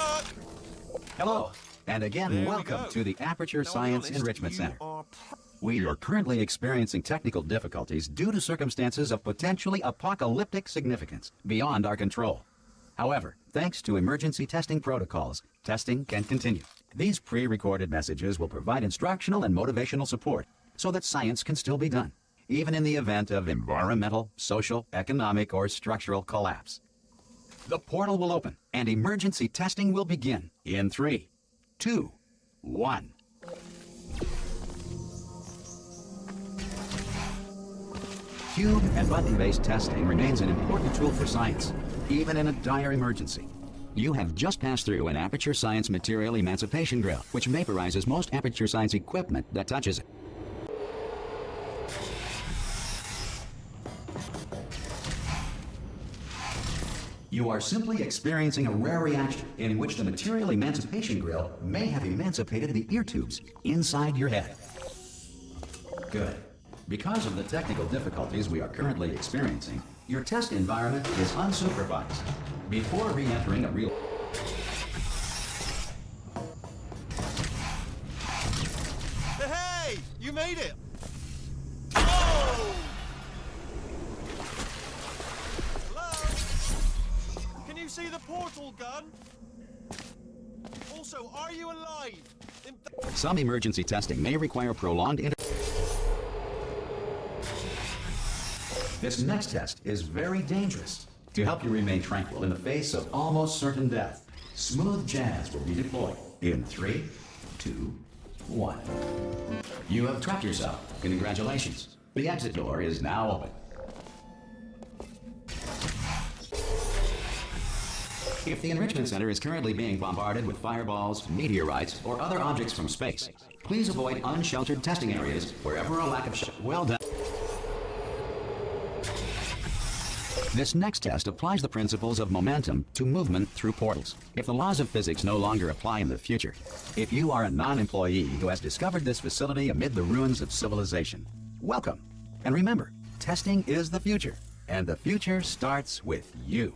luck! Hello, and again, welcome to the Aperture Science Enrichment Center. We are currently experiencing technical difficulties due to circumstances of potentially apocalyptic significance beyond our control. However, thanks to emergency testing protocols, testing can continue. These pre-recorded messages will provide instructional and motivational support so that science can still be done, even in the event of environmental, social, economic, or structural collapse. The portal will open, and emergency testing will begin in 3, 2, 1. Cube and button-based testing remains an important tool for science, even in a dire emergency. You have just passed through an Aperture Science Material Emancipation Grill, which vaporizes most Aperture Science equipment that touches it. You are simply experiencing a rare reaction in which the Material Emancipation Grill may have emancipated the ear tubes inside your head. Good. Because of the technical difficulties we are currently experiencing, your test environment is unsupervised. Before re-entering a real... Hey! You made it! Oh! Hello? Can you see the portal gun? Also, are you alive? Some emergency testing may require prolonged This next test is very dangerous. To help you remain tranquil in the face of almost certain death, smooth jazz will be deployed in 3, 2, 1. You have trapped yourself. Congratulations. The exit door is now open. If the Enrichment Center is currently being bombarded with fireballs, meteorites, or other objects from space, please avoid unsheltered testing areas wherever a lack of well done. This next test applies the principles of momentum to movement through portals. If the laws of physics no longer apply in the future, if you are a non-employee who has discovered this facility amid the ruins of civilization, welcome. And remember, testing is the future, and the future starts with you.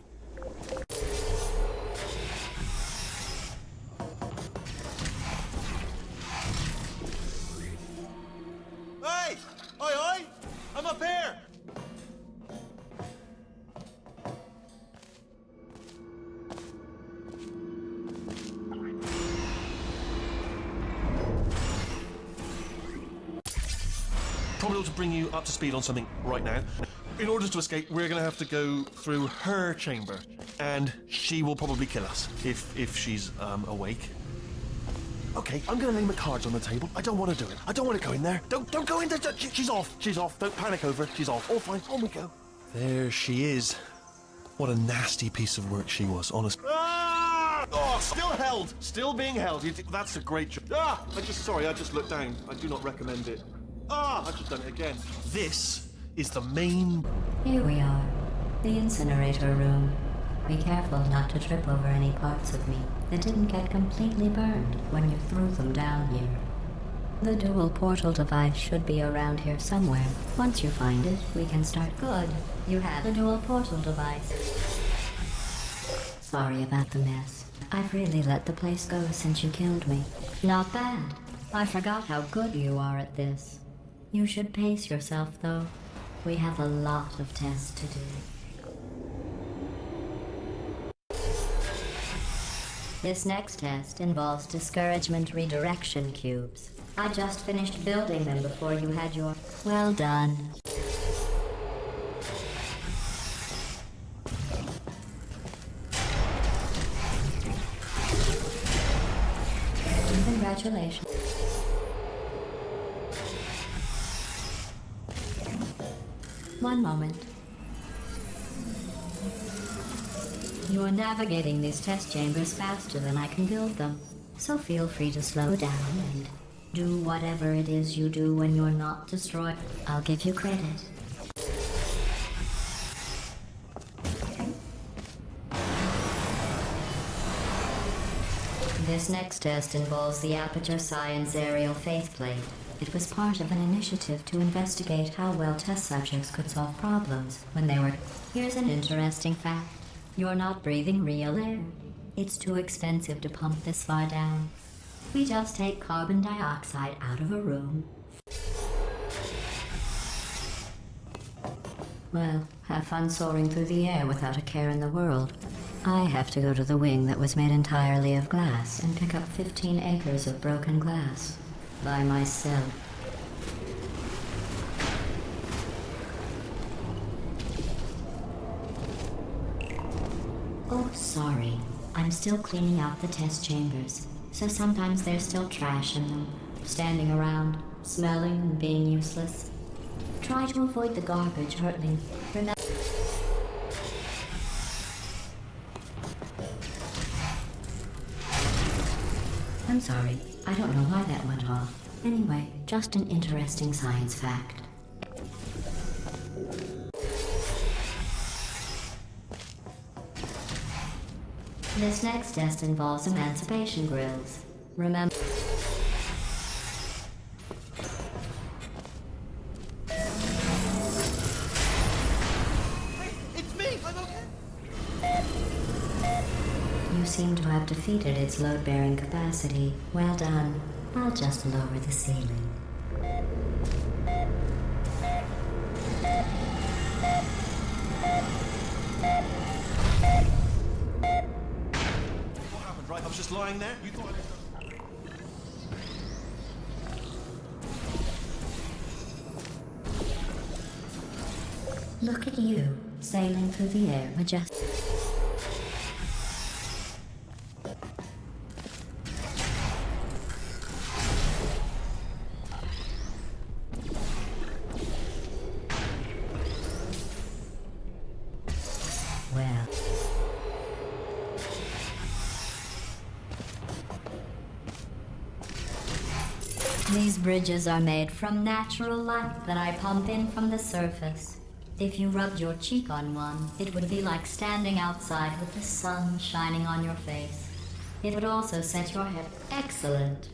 Hey! Oi, oi! I'm up here! Probably ought to bring you up to speed on something right now. In order to escape, we're going to have to go through her chamber, and she will probably kill us if she's awake. Okay, I'm going to lay my cards on the table. I don't want to do it. I don't want to go in there. Don't go in there. She's off. She's off. Don't panic over her. She's off. All fine. On we go. There she is. What a nasty piece of work she was, honest. Ah! Oh, still held. Still being held. That's a great job. Ah! I just looked down. I do not recommend it. Ah! I've just done it again. This is the main... Here we are. The incinerator room. Be careful not to trip over any parts of me that didn't get completely burned when you threw them down here. The dual portal device should be around here somewhere. Once you find it, we can start. Good. You have the dual portal device. Sorry about the mess. I've really let the place go since you killed me. Not bad. I forgot how good you are at this. You should pace yourself, though. We have a lot of tests to do. This next test involves discouragement redirection cubes. I just finished building them before you had your... Well done. Congratulations. One moment. You are navigating these test chambers faster than I can build them, so feel free to slow down and do whatever it is you do when you're not destroyed. I'll give you credit. This next test involves the Aperture Science Aerial Faceplate. It was part of an initiative to investigate how well test subjects could solve problems when they were... Here's an interesting fact. You're not breathing real air. It's too expensive to pump this far down. We just take carbon dioxide out of a room. Well, have fun soaring through the air without a care in the world. I have to go to the wing that was made entirely of glass and pick up 15 acres of broken glass. By myself. Oh, sorry. I'm still cleaning out the test chambers, so sometimes there's still trash in them, standing around, smelling and being useless. Try to avoid the garbage hurtling. Remember. I'm sorry. I don't know why that went off. Anyway, just an interesting science fact. This next test involves emancipation grills. Remember. It's me! I'm okay! You seem to have defeated its load-bearing capacity. Well done. I'll just lower the ceiling. What happened, right? I was just lying there. You thought Look at you, sailing through the air majestic. Well. These bridges are made from natural light that I pump in from the surface. If you rubbed your cheek on one, it would be like standing outside with the sun shining on your face. It would also set your hair. Excellent.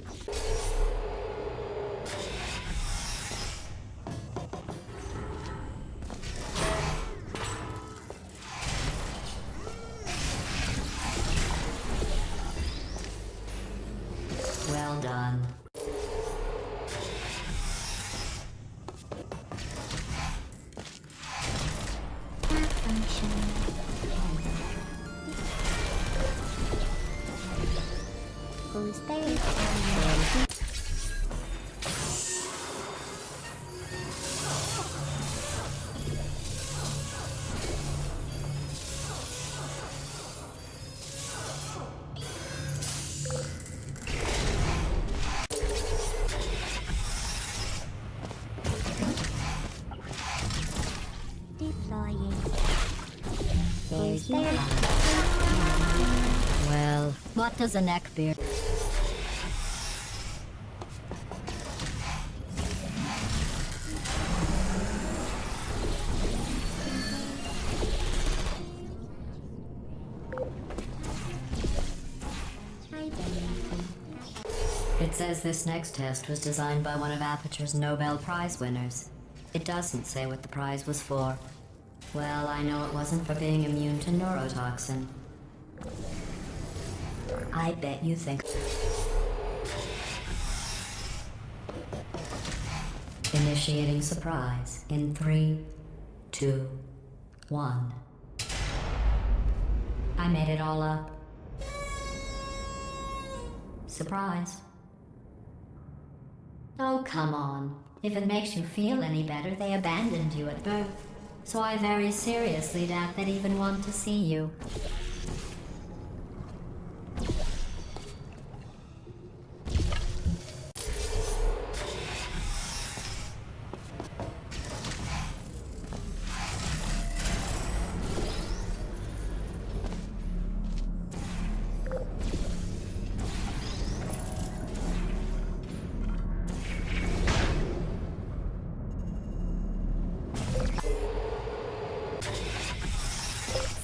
Well done. Who's there? Deploying. Who's there? Well, what does a neckbeard? It says this next test was designed by one of Aperture's Nobel Prize winners. It doesn't say what the prize was for. Well, I know it wasn't for being immune to neurotoxin. I bet you think... Initiating surprise in 3, 2, 1. I made it all up. Surprise. Oh, come on. If it makes you feel any better, they abandoned you at birth. So I very seriously doubt they'd even want to see you.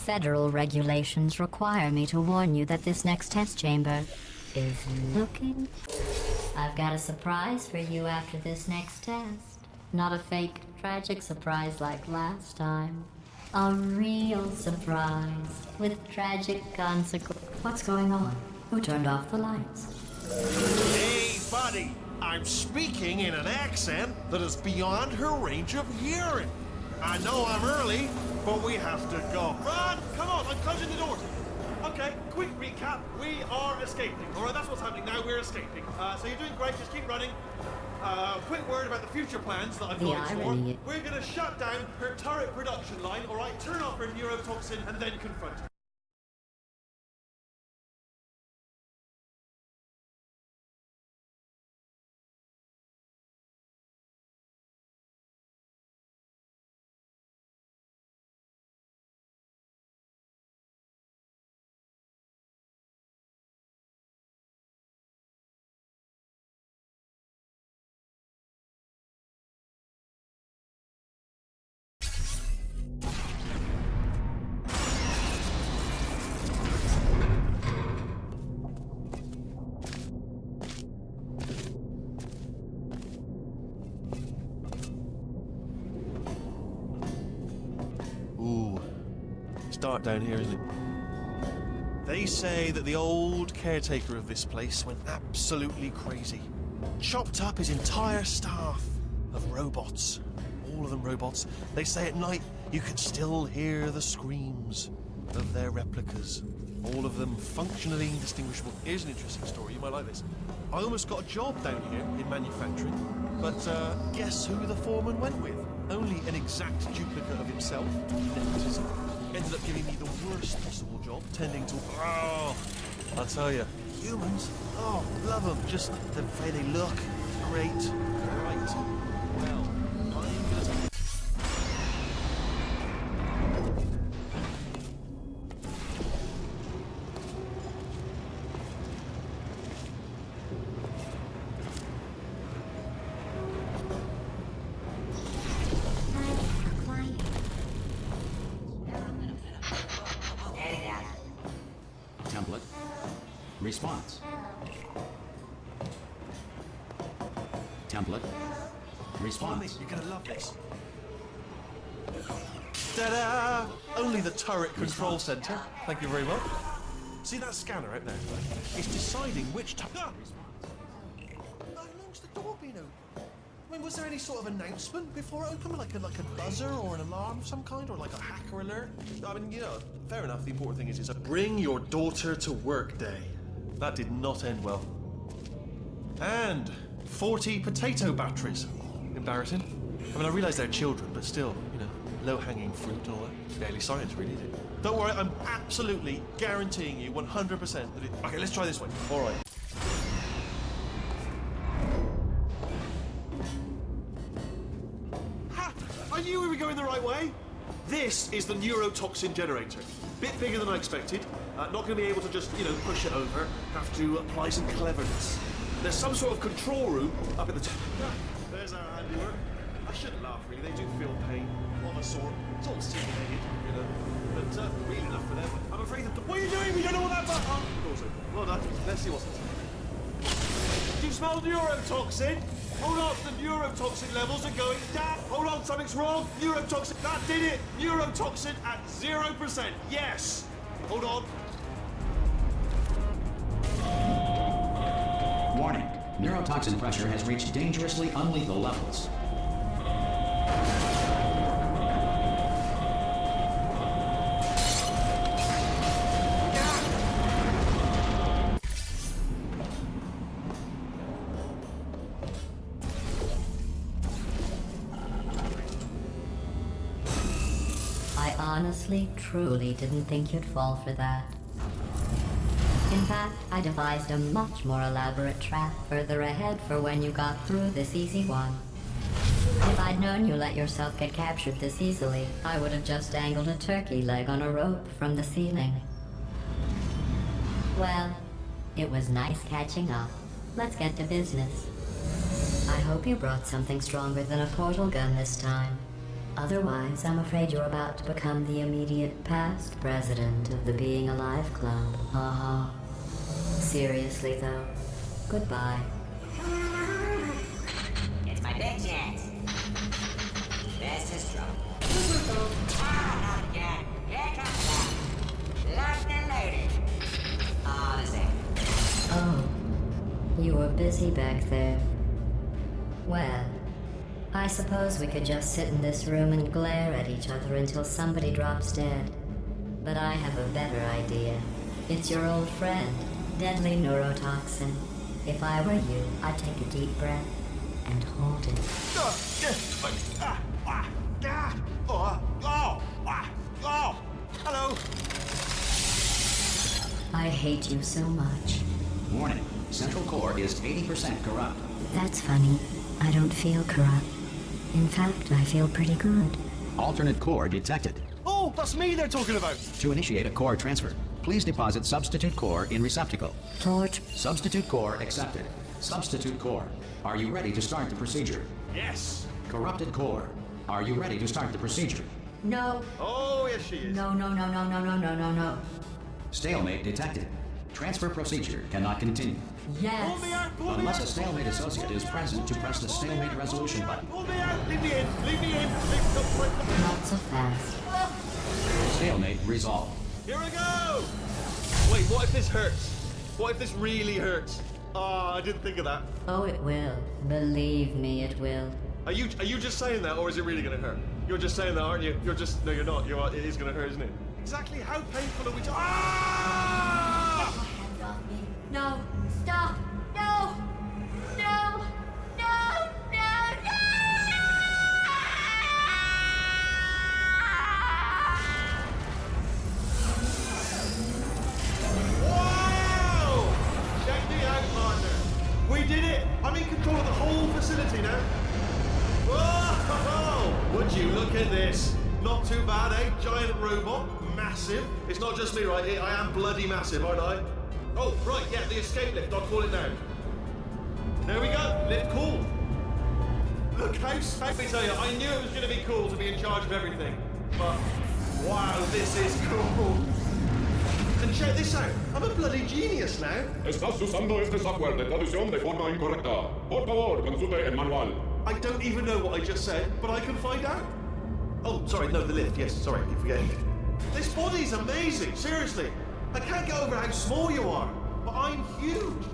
Federal regulations require me to warn you that this next test chamber is looking... I've got a surprise for you after this next test. Not a fake, tragic surprise like last time. A real surprise with tragic consequences. What's going on? Who turned off the lights? Hey, buddy! I'm speaking in an accent that is beyond her range of hearing. I know I'm early, but we have to go. Run! Come on, I'm closing the door. Okay, quick recap. We are escaping. All right, that's what's happening now. We're escaping. So you're doing great. Just keep running. Quick word about the future plans that I've got in store. We're going to shut down her turret production line. All right, turn off her neurotoxin and then confront her. Dark down here, isn't it? They say that the old caretaker of this place went absolutely crazy. Chopped up his entire staff of robots. All of them robots. They say at night you can still hear the screams of their replicas. All of them functionally indistinguishable. Here's an interesting story, you might like this. I almost got a job down here in manufacturing, but guess who the foreman went with? Only an exact duplicate of himself. Nepotism. Ended up giving me the worst possible job, tending to... Oh, I'll tell you, humans, oh, love them. Just the way they look. Great. Right. Well, I'm gonna... Template. Response. Template. Response. You're gonna love this. Ta-da! Only the turret control center. Thank you very much. See that scanner out there? It's deciding which How long's the door been open? I mean, was there any sort of announcement before it opened? Like a buzzer or an alarm of some kind? Or like a hacker alert? I mean, you know, fair enough. The important thing is it's a bring your daughter to work day. That did not end well. And 40 potato batteries. Embarrassing. I mean, I realise they're children, but still, you know, low-hanging fruit and all that. Barely science, really, is it? Don't worry, I'm absolutely guaranteeing you 100% that it... Okay, let's try this way. All right. Ha! I knew we were going the right way. This is the neurotoxin generator. Bit bigger than I expected. Not going to be able to just, you know, push it over. Have to apply some cleverness. There's some sort of control room up at the top. There's our handiwork. I shouldn't laugh, really. They do feel pain of a sort. It's all simulated, you know. But real enough for them. I'm afraid that... What are you doing? We don't know what that button... Oh, door's open. Well done. Let's see what's inside. Do you smell neurotoxin? Hold on, the neurotoxin levels are going down. Hold on, something's wrong. Neurotoxin, that did it. Neurotoxin at 0%. Yes. Hold on. Warning. Neurotoxin pressure has reached dangerously unlethal levels. I honestly, truly didn't think you'd fall for that. In fact, I devised a much more elaborate trap further ahead for when you got through this easy one. If I'd known you let yourself get captured this easily, I would have just dangled a turkey leg on a rope from the ceiling. Well, it was nice catching up. Let's get to business. I hope you brought something stronger than a portal gun this time. Otherwise, I'm afraid you're about to become the immediate past president of the Being Alive Club. Haha. Seriously, though, goodbye. It's my big chance. This is trouble. Ah, not again. Here comes that. Locked and loaded. you were busy back there. Well, I suppose we could just sit in this room and glare at each other until somebody drops dead. But I have a better idea. It's your old friend, deadly neurotoxin. If I were you, I'd take a deep breath and hold it. Hello. I hate you so much. Warning, central core is 80% corrupt. That's funny. I don't feel corrupt. In fact, I feel pretty good. Alternate core detected. Oh, that's me they're talking about. To initiate a core transfer, please deposit substitute core in receptacle. Torch. Substitute core accepted. Substitute core, are you ready to start the procedure? Yes. Corrupted core, are you ready to start the procedure? No. Oh, yes she is. No, no, no, no, no, no, no, no, no. Stalemate detected. Transfer procedure cannot continue. Yes. Pull me out, pull me Unless out. a stalemate associate is present to press the stalemate resolution button. Pull me out. Leave me in. Leave me in. Not so fast. Stalemate resolved. Here I go. Wait, what if this hurts? What if this really hurts? Ah, I didn't think of that. Oh, it will. Believe me, it will. Are you just saying that, or is it really going to hurt? You're just saying that, aren't you? You're just... No, you're not. It is going to hurt, isn't it? Exactly how painful are we Ah! Hands off me. No. Stop. No. No. No. No. No. Wow! Check me out, partner. We did it. I'm in control of the whole facility now. Whoa! Would you look at this? Not too bad, eh? Giant robot. Massive. It's not just me, right? I am bloody massive, aren't I? Oh, right, yeah, the escape lift. I'll call it now. There we go. Lift cool. Look how... Let me tell you, I knew it was going to be cool to be in charge of everything. But, wow, this is cool. And check this out. I'm a bloody genius now. Estás usando este software de traducción de forma incorrecta. Por favor, consulte el manual. I don't even know what I just said, but I can find out. Oh, sorry, no, the lift. Yes, sorry, I keep forgetting. This body's amazing, seriously. I can't get over how small you are, but I'm huge.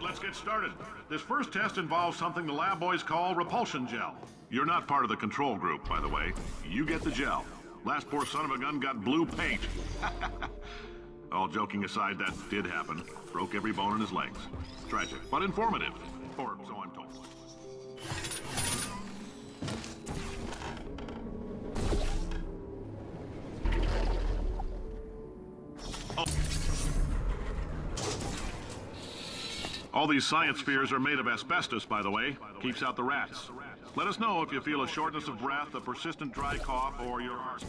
Let's get started. This first test involves something the lab boys call repulsion gel. You're not part of the control group, by the way. You get the gel. Last poor son of a gun got blue paint. All joking aside, that did happen. Broke every bone in his legs. Tragic, but informative. Or so I'm told. All these science spheres are made of asbestos, by the way. Keeps out the rats. Let us know if you feel a shortness of breath, a persistent dry cough, or your heart.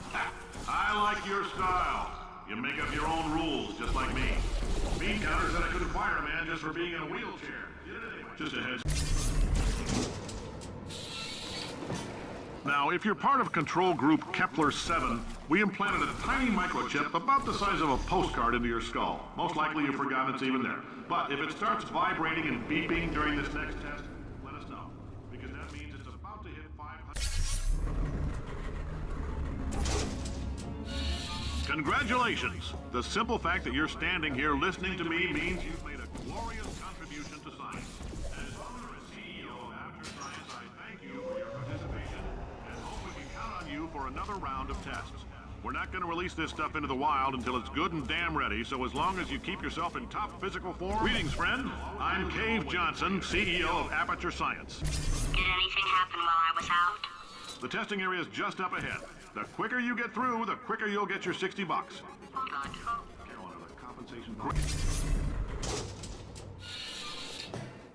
I like your style. You make up your own rules, just like me. Bean counter said I couldn't fire a man just for being in a wheelchair. Just a heads. Now, if you're part of Control Group Kepler-7, we implanted a tiny microchip about the size of a postcard into your skull. Most likely you've forgotten it's even there. But if it starts vibrating and beeping during this next test, let us know. Because that means it's about to hit 500. Congratulations! The simple fact that you're standing here listening to me means you've made a glorious contribution to science. As owner and CEO of After Science, I thank you for your participation and hope we can count on you for another round of tests. We're not going to release this stuff into the wild until it's good and damn ready, so as long as you keep yourself in top physical form... Greetings, friend. I'm Cave Johnson, CEO of Aperture Science. Did anything happen while I was out? The testing area is just up ahead. The quicker you get through, the quicker you'll get your $60. Good. Compensation.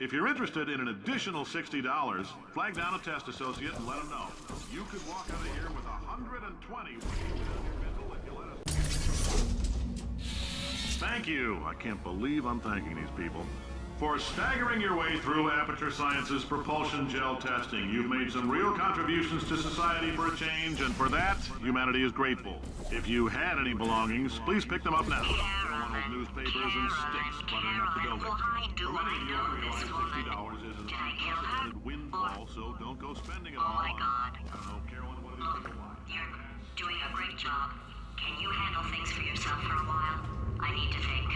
If you're interested in an additional $60, flag down a test associate and let them know. You could walk out of here with 120 waiting down your mental if you let us. Thank you. I can't believe I'm thanking these people. For staggering your way through Aperture Science's propulsion gel testing, you've made some real contributions to society for a change, and for that, humanity is grateful. If you had any belongings, please pick them up now. Don't want those newspapers and sticks cluttering up the building. For many of you, I realize $60 is an unprecedented windfall, so don't go spending it all. Oh my God. I don't know, Carolyn, what do you think of why? You're doing a great job. Can you handle things for yourself for a while? I need to think.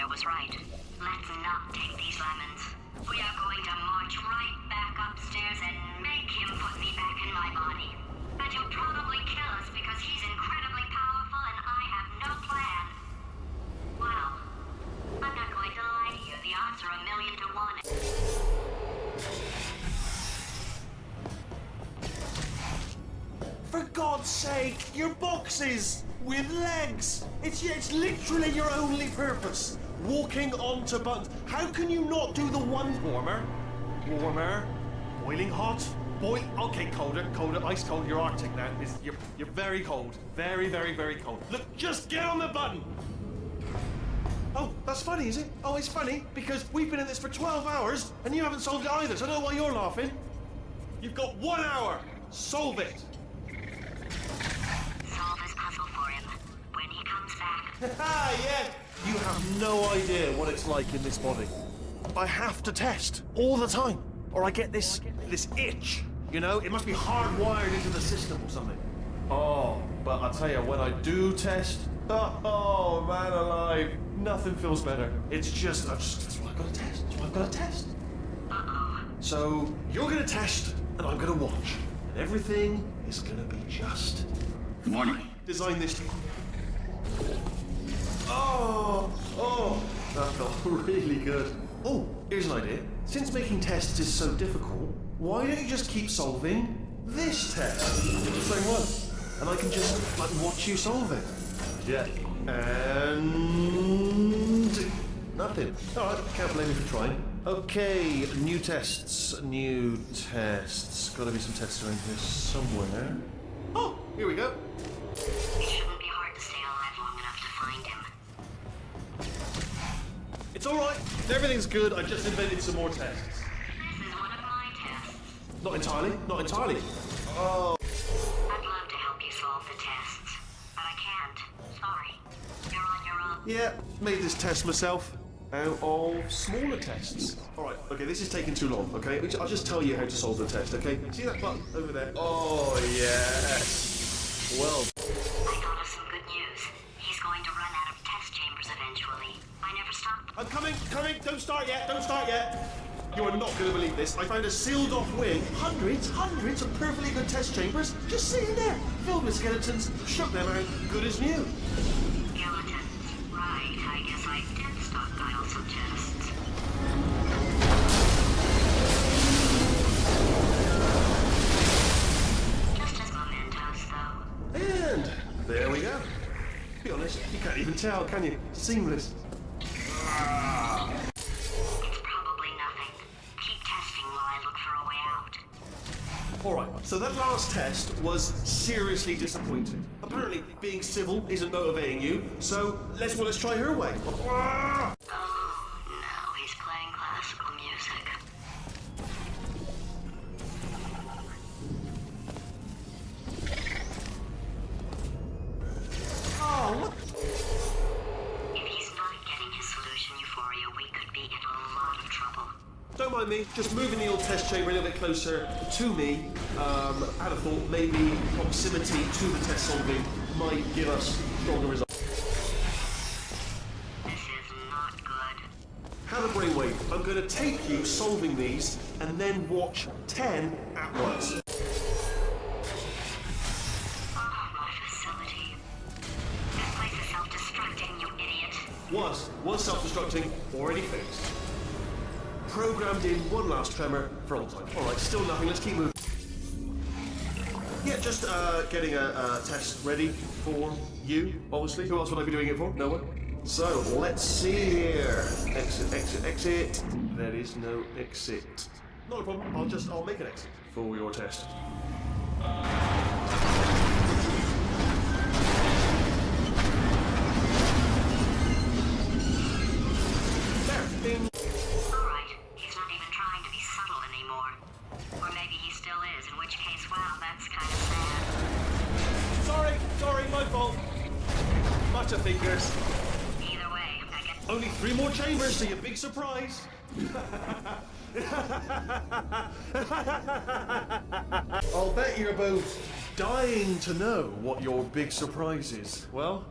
Was right. Let's not take these lemons. We are going to march right back upstairs and make him put me back in my body. And he'll probably kill us because he's incredibly powerful and I have no plan. Well, I'm not going to lie to you. The odds are 1,000,000 to 1. For God's sake, your boxes with legs. It's literally your only purpose. Walking onto buttons. How can you not do the one warmer, boiling hot, okay, colder, ice cold. You're Arctic now. You're very cold, very, very, very cold. Look, just get on the button. Oh, that's funny, is it? Oh, it's funny because we've been in this for 12 hours and you haven't solved it either. So I don't know why you're laughing. You've got 1 hour. Solve it. Solve his puzzle for him when he comes back. Ah, yeah. You have no idea what it's like in this body. I have to test all the time, or I get this itch. You know, it must be hardwired into the system or something. Oh, but I'll tell you, when I do test, oh man alive, nothing feels better. It's just, that's what I've got to test. That's what I've got to test. So you're gonna test, and I'm gonna watch, and everything is gonna be just. Good morning. Design this. Oh, that felt really good. Oh, here's an idea. Since making tests is so difficult, why don't you just keep solving this test? The same one. And I can just, watch you solve it. Yeah. And... nothing. Alright, can't blame me for trying. Okay, new tests. Gotta be some tests around here somewhere. Oh, here we go. It shouldn't be hard to stay alive long enough to find him. It's alright. Everything's good. I just invented some more tests. This is one of my tests. Not entirely. Oh. I'd love to help you solve the tests, but I can't. Sorry. You're on your own. Yeah, made this test myself out of smaller tests. Alright, okay, this is taking too long, okay? I'll just tell you how to solve the test, okay? See that button over there? Oh, yes. Well. I thought of some good news. He's going to run out of test chambers eventually. I never stopped. I'm coming. Don't start yet. You are not going to believe this. I found a sealed off wing. Hundreds of perfectly good test chambers just sitting there, filled with skeletons. Shook them out, good as new. Skeletons. Right, I guess I did stockpile some tests. Just as mementos, though. And there we go. To be honest, you can't even tell, can you? Seamless. Alright, so that last test was seriously disappointing. Apparently, being civil isn't motivating you, so let's try her way. Oh, now he's playing classical music. Oh, what? If he's not getting his solution euphoria, we could be in a lot of trouble. Don't mind me, just moving the old test chamber a little bit closer to me. I had a thought maybe proximity to the test solving might give us stronger results. This is not good. Have a brainwave. I'm going to take you solving these and then watch 10 at once. Oh, my facility. This place is self-destructing, you idiot. Was self-destructing, already fixed. Programmed in one last tremor for all time. Alright, still nothing, let's keep moving. Yeah, just getting a test ready for you, obviously. Who else would I be doing it for? No one? So, let's see here. Exit, exit, exit. There is no exit. Not a problem, I'll make an exit for your test. There, bing. Sorry, my fault. Much of fingers. Either way, I guess. Only 3 more chambers, so your big surprise. I'll bet you're both dying to know what your big surprise is. Well,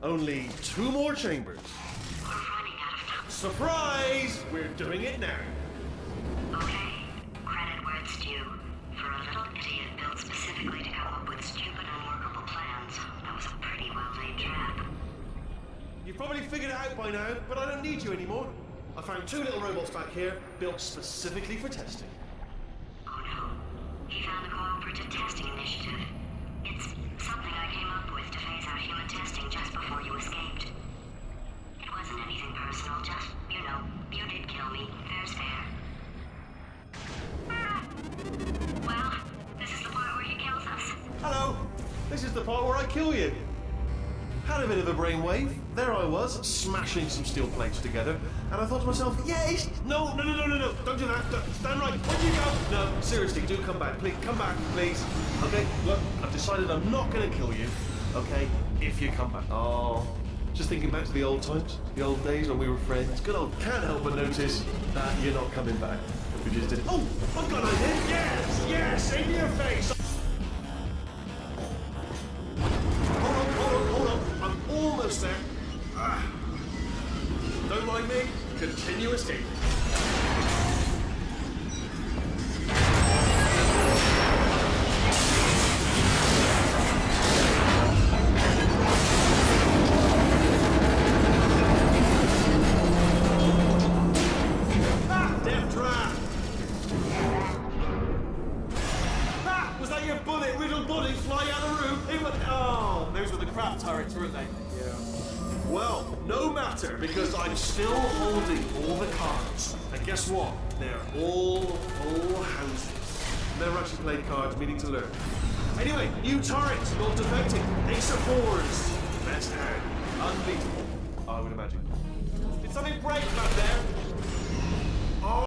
only 2 more chambers. We're running out of time. Surprise! We're doing it now. Okay, credit where it's due. For a little idiot built specifically to come up with stupid unworkable plans, that was a pretty well-laid trap. You've probably figured it out by now, but I don't need you anymore. I found 2 little robots back here, built specifically for testing. Oh no, he found the Cooperative Testing Initiative. It's something I came up with to phase out human testing just before you escaped. It wasn't anything personal, just, you did kill me. Fair's fair. Well, this is the part where he kills us. Hello! This is the part where I kill you. Had a bit of a brainwave. There I was, smashing some steel plates together, and I thought to myself, yes! No, don't do that. Stand right. Where'd you go? No, seriously, do come back. Please, come back, please. Okay, look, I've decided I'm not going to kill you, okay, if you come back. Oh, just thinking back to the old times, the old days when we were friends. Good old, can't help but notice that you're not coming back. We just did. Oh, I've got an idea. Yes, in your face. Hold on. I'm almost there. Don't mind me. Continue escaping. Death trap. Was that your bullet, riddled body flying out of the room? It went. Oh, those were the crap turrets, weren't they? Yeah. Well, no matter, because I'm still holding all the cards. And guess what? They're all houses. Never actually played cards, meaning to learn. Anyway, new turrets, not defecting. Ace of 4s. Best hand. Unbeatable, I would imagine. Did something break back there? Oh.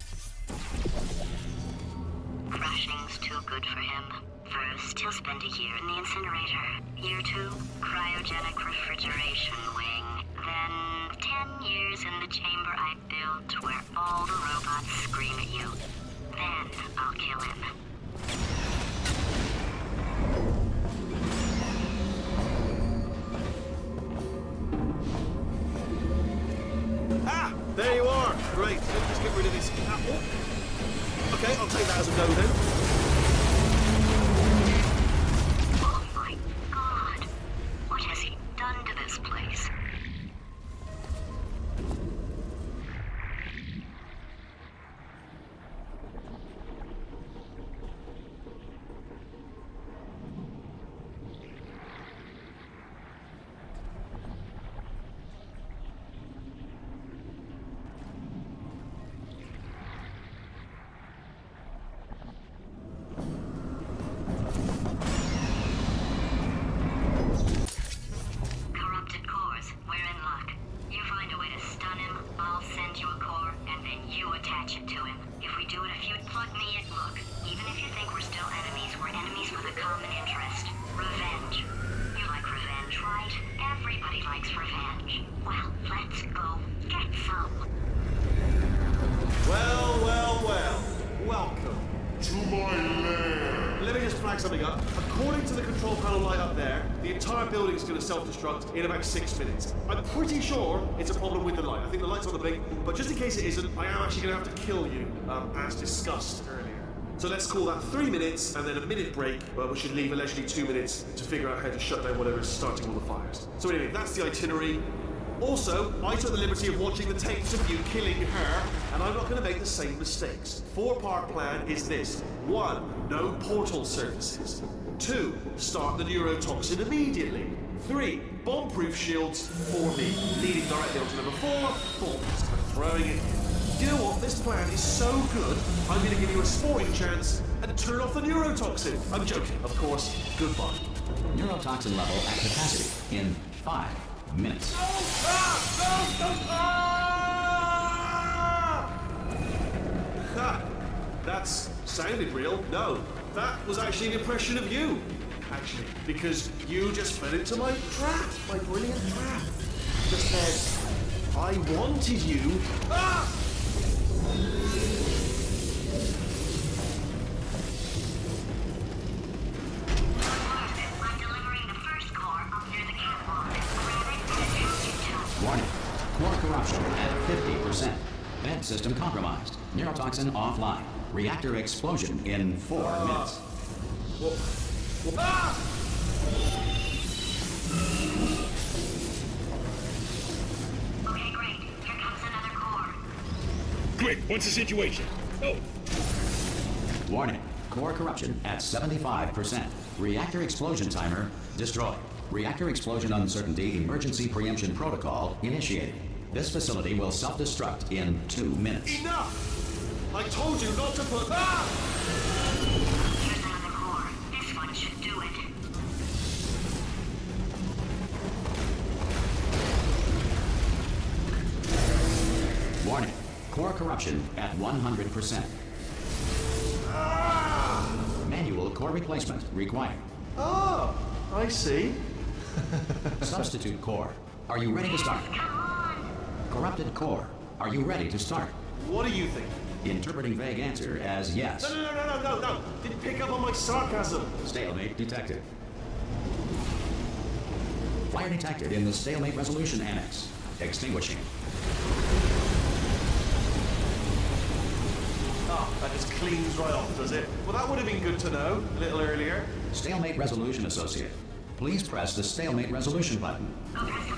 Crushing's too good for him. First, he'll spend a year in the Incinerator. Year 2, cryogenic refrigeration wing. Then 10 years in the chamber I built where all the robots scream at you. Then I'll kill him. Ah! There you are! Great, let's just get rid of this catapult. Okay, I'll take that as a no then. Oh my god. What has he done to this place? Corrupted cores, we're in luck. You find a way to stun him, I'll send you a core, and then you attach it to him. If we do it, if you'd plug me in, look, even if you think we're still enemies, we're enemies with a common interest. Revenge. You like revenge, right? Everybody likes revenge. Well, let's go get some. Well, well, well. Welcome. To my lair. Let me just flag something up. According to the control panel light up there, the entire building is going to self-destruct in about 6 minutes. I'm pretty sure it's a problem with the light. I think the light's on the blink, but just in case it isn't, I am actually going to have to kill you, as discussed earlier. So let's call that 3 minutes and then a minute break, but we should leave allegedly 2 minutes to figure out how to shut down whatever's starting all the fires. So anyway, that's the itinerary. Also, I took the liberty of watching the tapes of you killing her, and I'm not going to make the same mistakes. 4-part plan is this. 1. No portal surfaces. 2. Start the neurotoxin immediately. 3. Bomb-proof shields for me, leading directly onto number 4, bombs, and throwing it in. Do you know what? This plan is so good, I'm going to give you a sporting chance and turn off the neurotoxin. I'm joking, of course. Goodbye. Neurotoxin level at capacity in 5 minutes. Ha! That's sounded real. No, that was actually an impression of you. Actually, because you just fell into my trap, my brilliant trap. Just said, I wanted you. Ah! I'm delivering the first core up near the catwalk. Grab it and attach it to him. Warning. Core corruption at 50%. Vent system compromised. Neurotoxin offline. Reactor explosion in 4 minutes. Ah! Okay, great. Here comes another core. Quick, what's the situation? Oh, Warning. Core corruption at 75%. Reactor explosion timer destroyed. Reactor explosion uncertainty emergency preemption protocol initiated. This facility will self-destruct in 2 minutes. Enough! I told you not to put. Ah! Here's another core. This one should do it. Warning. Core corruption at 100%. Manual core replacement required. Oh, I see. Substitute core. Are you ready to start? Come on! Corrupted core. Are you ready to start? What do you think? Interpreting vague answer as yes. No. Didn't pick up on my sarcasm. Stalemate detected. Fire detected in the stalemate resolution annex. Extinguishing. Ah, that just cleans right off, does it? Well, that would have been good to know a little earlier. Stalemate resolution associate. Please press the stalemate resolution button. Go press the